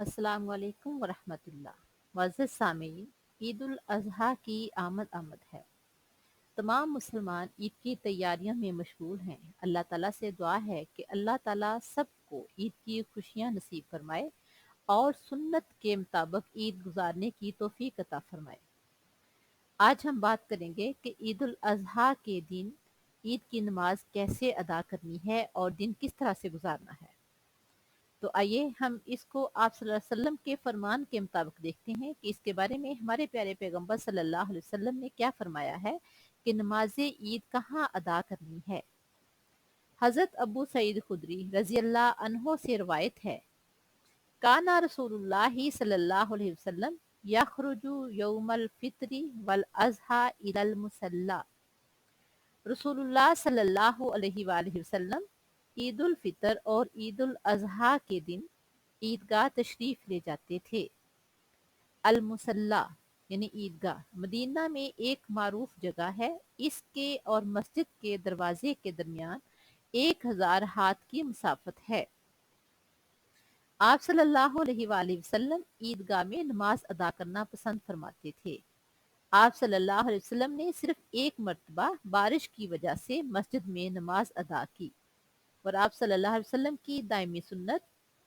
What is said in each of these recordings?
अस्सलाम वालेकुम वरहमतुल्लाह। मुअज़्ज़ज़ सामीन, ईद उल अज़हा की आमद आमद है। तमाम मुसलमान ईद की तैयारियों में मशगूल हैं। अल्लाह ताला से दुआ है कि अल्लाह ताला सबको ईद की खुशियाँ नसीब फरमाए और सुन्नत के मुताबिक ईद गुजारने की तौफीक अता फरमाए। आज हम बात करेंगे कि ईद उल अज़हा के दिन ईद की नमाज कैसे अदा करनी है और दिन किस तरह से गुजारना है। तो आइए हम इसको आप सल्लल्लाहु अलैहि वसल्लम के फरमान के मुताबिक देखते हैं कि इसके बारे में हमारे प्यारे पैगंबर सल्लल्लाहु अलैहि वसल्लम ने क्या फरमाया है कि नमाज ईद कहाँ अदा करनी है। हजरत अबू सईद खुदरी रजी अल्लाह अन्हो से रवायत है, काना रसूलुल्लाह सल्लल्लाहु अलैहि वसल्लम यखरुजु यौमल फित्री वल अज़हा इलल मुसल्ला। रसूलुल्लाह सल्लल्लाहु अलैहि वसल्लम ईद उल फितर और ईद उल अज़हा के दिन ईदगाह तशरीफ ले जाते थे। अल मुसल्ला यानी ईदगाह मदीना में एक मारूफ जगह है। इसके और मस्जिद के दरवाजे के दरमियान 1000 हाथ की मुसाफत है। आप सल्लल्लाहु अलैहि वसल्लम ईदगाह में नमाज अदा करना पसंद फरमाते थे। आप सल्लल्लाहु अलैहि वसल्लम ने सिर्फ एक मर्तबा बारिश की वजह से मस्जिद में नमाज अदा की और आप सल्लल्लाहु अलैहि वसल्लम की दायमी सुन्नत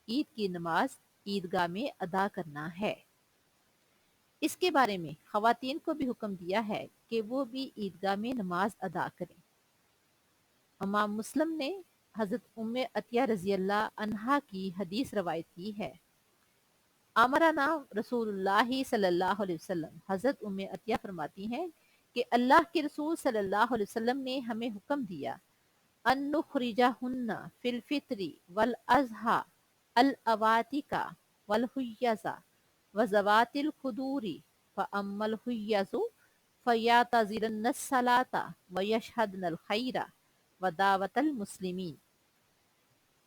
ईद की नमाज ईदगाह में अदा करना है। इसके बारे में खवातीन को भी हुक्म दिया है कि वो भी ईदगाह में नमाज अदा करें। इमाम मुस्लिम ने हजरत उम्मे अतिया रजी अल्लाह अन्हा की हदीस रवायत की है। अमराना रसूलुल्लाह सल्लल्लाहु अलैहि वसल्लम, हजरत उम्मे अतिया फरमाती हैं कि अल्लाह के रसूल सल्लल्लाहु अलैहि वसल्लम ने हमें हुक्म दिया, अन्नुखरिजाहुन्ना फिल फित्री वल अज़हा अल अवातिका वल हुय्यज़ा व ज़वातिल खुदूरी फ अम्मल हुय्यज़ु फयातज़िरन सलाता व यशहदनल खैरा व दावतल मुस्लिमीन।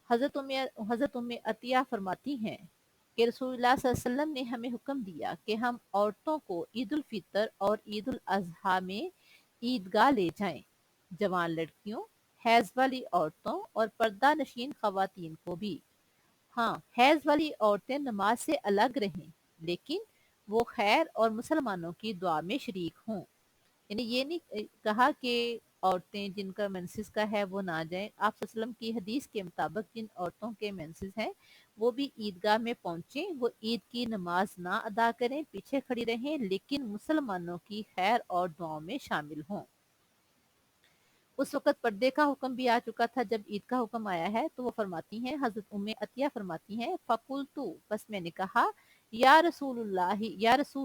हज़रत उम्मे अतिया फरमाती हैं कि रसूलुल्लाह सल्लल्लाहु अलैहि वसल्लम ने हमें हुक्म दिया कि हम औरतों को ईद उल फितर और ईद उल अज़हा में ईदगाह ले जाएं। जवान लड़कियों, हैज वाली औरतों और पर्दा नशीन खवातीन को भी। हाँ, हैज वाली औरतें नमाज से अलग रहें, लेकिन वो खैर और मुसलमानों की दुआ में शरीक हों। यानी ये नहीं कहा कि औरतें जिनका मेंसेस का है वो ना जाएं। आप वसल्लम की हदीस के मुताबिक जिन औरतों के मेंसेस हैं वो भी ईदगाह में पहुंचे, वो ईद की नमाज ना अदा करें, पीछे खड़ी रहें, लेकिन मुसलमानों की खैर और दुआओं में शामिल हों। उस वक़्त पर्दे का हुक्म भी आ चुका था। जब ईद का हुक्म आया है तो वो फरमाती हैं, हज़रत उम्मे अतिया फरमाती हैं, फ़कुल्तु, बस मैंने कहा, या रसूल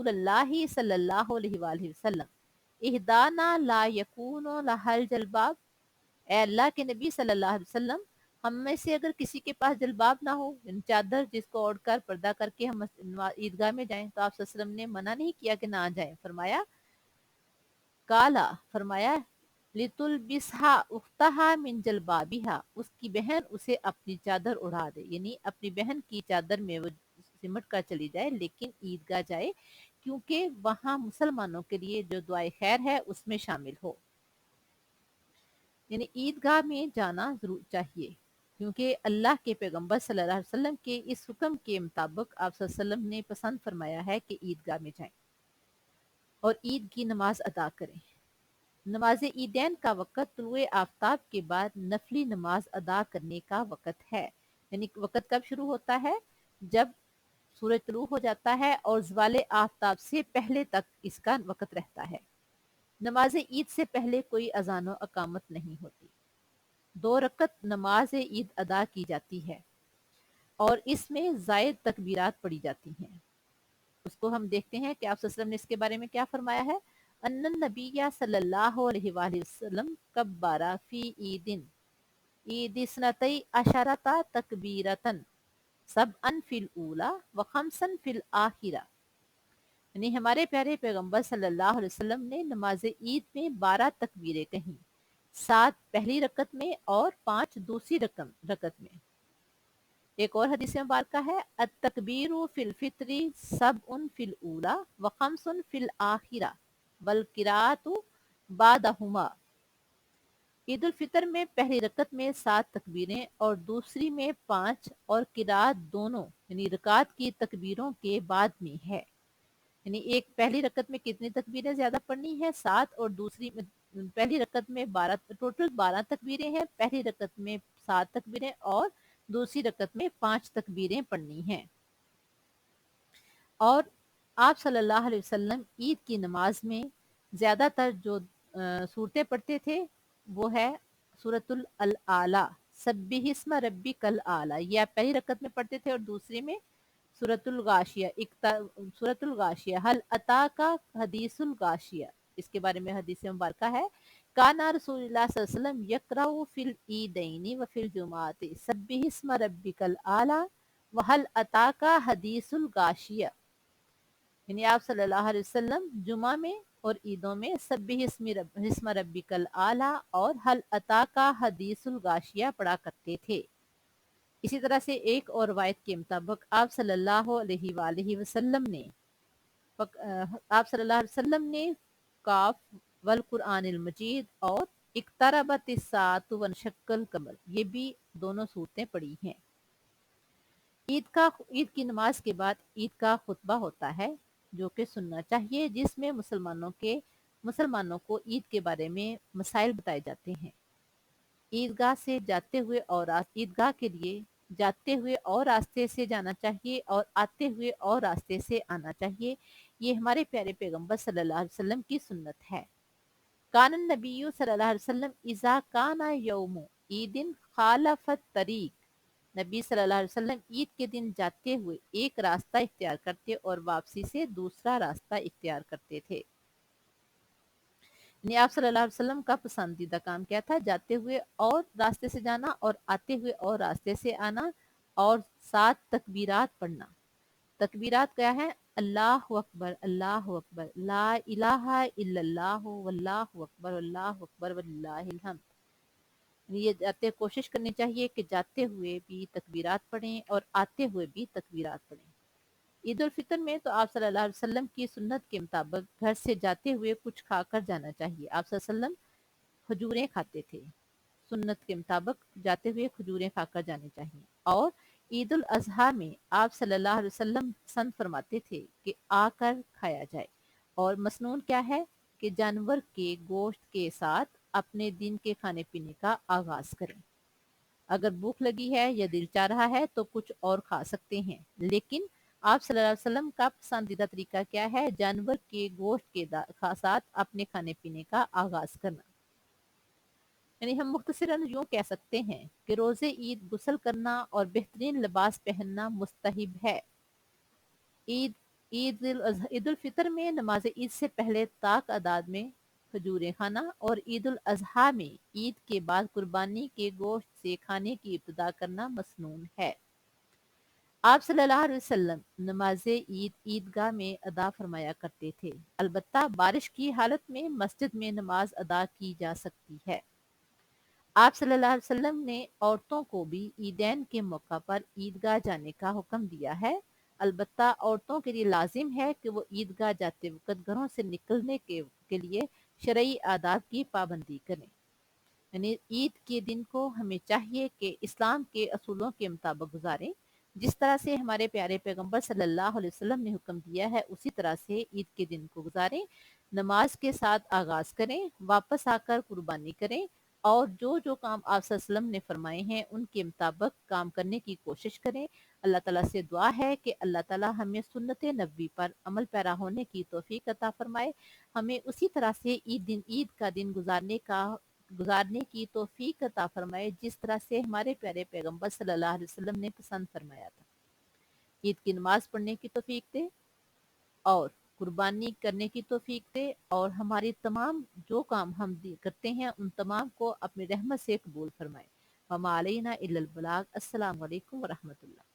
अल्लाह सल्लल्लाहु अलैहि वसल्लम, इहदाना ला यकूनु लहल जलबाब। ए अल्लाह के नबी सल्लल्लाहु अलैहि वसल्लम, हम में से अगर किसी के पास जलबाब ना हो, यानी चादर जिसको ओढ़कर पर्दा करके हम ईदगाह में जाएं, तो आप सल्लल्लाहु अलैहि वसल्लम ने मना नहीं किया कि ना जाएं। फरमाया, काला, फरमाया, लितुल बिसहा उख्तहा मिन जलबाबिहा, उसकी बहन उसे अपनी चादर उड़ा दे, यानी अपनी बहन की चादर में वो सिमट कर चली जाए, लेकिन ईदगाह जाए, क्योंकि वहां मुसलमानों के लिए जो दुआए खैर है उसमें शामिल हो। यानी ईदगाह में जाना जरूर चाहिए, क्योंकि अल्लाह के पैगंबर सल्लल्लाहु अलैहि वसल्लम के इस हुक्म के मुताबिक आप सल्लल्लाहु अलैहि वसल्लम ने पसंद फरमाया है कि ईदगाह में जाएं और ईद की नमाज अदा करें। नमाज ईदैन का वक़्त तुलुए आफ्ताब के बाद नफली नमाज अदा करने का वक़्त है। यानी वक़्त कब शुरू होता है? जब सूरज तुलू हो जाता है और ज़वाले आफ्ताब से पहले तक इसका वक़्त रहता है। नमाज ईद से पहले कोई अज़ान व अकामत नहीं होती। 2 रकत नमाज ईद अदा की जाती है और इसमें ज़ायद तकबीरात पढ़ी जाती हैं। उसको हम देखते हैं कि आप सल्लल्लाहु अलैहि वसल्लम ने इसके बारे में क्या फरमाया है। अन्नन नबिय्या सल्लल्लाहु अलैहि वसल्लम कब्बारा फी ईदिन ईद सनतई अशरता तकबीरतन सबअन फिल ऊला व खमसन फिल आखिरा। यानी हमारे प्यारे पैगंबर सल्लल्लाहु अलैहि वसल्लम ने नमाज ईद में 12 तकबीरें कहीं, 7 पहली रकत में और 5 दूसरी रकत में। एक और हदीस मुबारक है, अत-तकबीरु फिल फित्री सबउन फिल ऊला व खमसुन फिल आखिरा वल किरातु बादहुमा। عید الفطر میں پہلی رکعت میں 7 تکبیریں اور دوسری میں 5 اور قرات دونوں یعنی رکعت کی تکبیروں کے بعد میں ہے. یعنی ایک پہلی رکعت میں کتنی تکبیریں زیادہ پڑھنی ہے؟ 7. اور دوسری میں پہلی رکعت میں 12، ٹوٹل 12 تکبیریں ہیں. پہلی رکعت میں 7 تکبیریں اور دوسری رکعت میں 5 تکبیریں پڑھنی ہیں. اور آپ صلی اللہ علیہ وسلم عید کی نماز میں زیادہ تر جو صورتیں پڑھتے تھے وہ ہے سورۃ الاعلیٰ، سبح اسم ربک الاعلیٰ، یہ آپ پہلی رکعت میں پڑھتے تھے، اور دوسری میں سورۃ الغاشیہ، سورۃ الغاشیہ، حل اتا کا حدیث الغاشیہ، اس کے بارے میں حدیث مبارکہ ہے، کانا رسول اللہ صلی اللہ علیہ وسلم یقرأ فی العیدین وفی الجمعۃ سبح اسم ربک الاعلیٰ وحل اتا کا حدیث الغاشیہ. یعنی آپ صلی اللہ علیہ وسلم جمعہ میں اور عیدوں میں سبح اسم ربک الاعلیٰ اور حل اتا کا حدیث الغاشیہ پڑھا کرتے تھے. اسی طرح سے ایک اور روایت کے مطابق آپ صلی اللہ علیہ وآلہ وسلم نے کاف والقرآن المجید اور اقتربت الساعۃ وانشق القمر، یہ بھی دونوں صورتیں پڑھی ہیں. عید کی نماز کے بعد عید کا خطبہ ہوتا ہے جو کہ سننا چاہیے، جس میں مسلمانوں کو عید کے بارے میں مسائل بتائے جاتے ہیں. عیدگاہ کے لیے جاتے ہوئے اور راستے سے جانا چاہیے اور آتے ہوئے اور راستے سے آنا چاہیے. یہ ہمارے پیارے پیغمبر صلی اللہ علیہ وسلم کی سنت ہے. کان النبی صلی اللہ علیہ وسلم اذا کان یوم عید خالف الطریق، نبی صلی اللہ علیہ وسلم عید کے دن جاتے ہوئے ایک راستہ اختیار کرتے اور واپسی سے دوسرا راستہ اختیار کرتے تھے. یعنی آپ صلی اللہ علیہ وسلم کا پسندیدہ کام کیا تھا؟ جاتے ہوئے اور راستے سے جانا اور آتے ہوئے اور راستے سے آنا، اور 7 تکبیرات پڑھنا. تکبیرات کیا ہے؟ اللہ اکبر، اللہ اکبر، لا الہ الا اللہ، واللہ اکبر، اللہ اکبر وللہ الحمد. یہ جاتے کوشش کرنی چاہیے کہ جاتے ہوئے بھی تکبیرات پڑھیں اور آتے ہوئے بھی تکبیرات پڑھیں. عید الفطر میں تو آپ صلی اللہ علیہ وسلم کی سنت کے مطابق گھر سے جاتے ہوئے کچھ کھا کر جانا چاہیے. آپ صلی اللہ علیہ وسلم کھجوریں کھاتے تھے، سنت کے مطابق جاتے ہوئے کھجوریں کھا کر جانی چاہیے. اور عید الاضحیٰ میں آپ صلی اللہ علیہ وسلم پسند فرماتے تھے کہ آ کر کھایا جائے. اور مسنون کیا ہے کہ جانور کے گوشت کے ساتھ اپنے دن کے کھانے پینے کا آغاز کریں. اگر بھوک لگی ہے یا دل چاہ رہا ہے تو کچھ اور کھا سکتے ہیں، لیکن آپ صلی اللہ علیہ وسلم کا پسندیدہ طریقہ کیا ہے؟ جانور کے گوشت کے ساتھ اپنے کھانے پینے کا آغاز کرنا. یعنی ہم مختصراً یوں کہہ سکتے ہیں کہ روزے عید غسل کرنا اور بہترین لباس پہننا مستحب ہے. عید الفطر میں نماز عید سے پہلے طاق اعداد میں کھجوریں کھانا، اور عید الاضحیٰ میں عید کے بعد قربانی کے گوشت سے کھانے کی ابتدا کرنا مسنون ہے. آپ صلی اللہ علیہ وسلم نماز عید عیدگاہ میں ادا فرمایا کرتے تھے، البتہ بارش کی حالت میں مسجد میں نماز ادا کی جا سکتی ہے. آپ صلی اللہ علیہ وسلم نے عورتوں کو بھی عیدین کے موقع پر عیدگاہ جانے کا حکم دیا ہے، البتہ عورتوں کے لیے لازم ہے کہ وہ عیدگاہ جاتے وقت گھروں سے نکلنے کے لیے شرعی آداب کی پابندی کریں. یعنی عید کے دن کو ہمیں چاہیے کہ اسلام کے اصولوں کے مطابق گزاریں، جس طرح سے ہمارے پیارے پیغمبر صلی اللہ علیہ وسلم نے حکم دیا ہے اسی طرح سے عید کے دن کو گزاریں. نماز کے ساتھ آغاز کریں، واپس آ کر قربانی کریں، اور جو کام آپ صلی اللہ علیہ وسلم نے فرمائے ہیں ان کے مطابق کام کرنے کی کوشش کریں. اللہ تعالیٰ سے دعا ہے کہ اللہ تعالیٰ ہمیں سنت نبوی پر عمل پیرا ہونے کی توفیق عطا فرمائے، ہمیں اسی طرح سے عید کا دن گزارنے کی توفیق عطا فرمائے جس طرح سے ہمارے پیارے پیغمبر صلی اللہ علیہ وسلم نے پسند فرمایا تھا. عید کی نماز پڑھنے کی توفیق دے اور قربانی کرنے کی توفیق دے، اور ہماری تمام جو کام ہم کرتے ہیں ان تمام کو اپنی رحمت سے قبول فرمائے. وما علینا الا البلاغ. السلام علیکم ورحمۃ اللہ.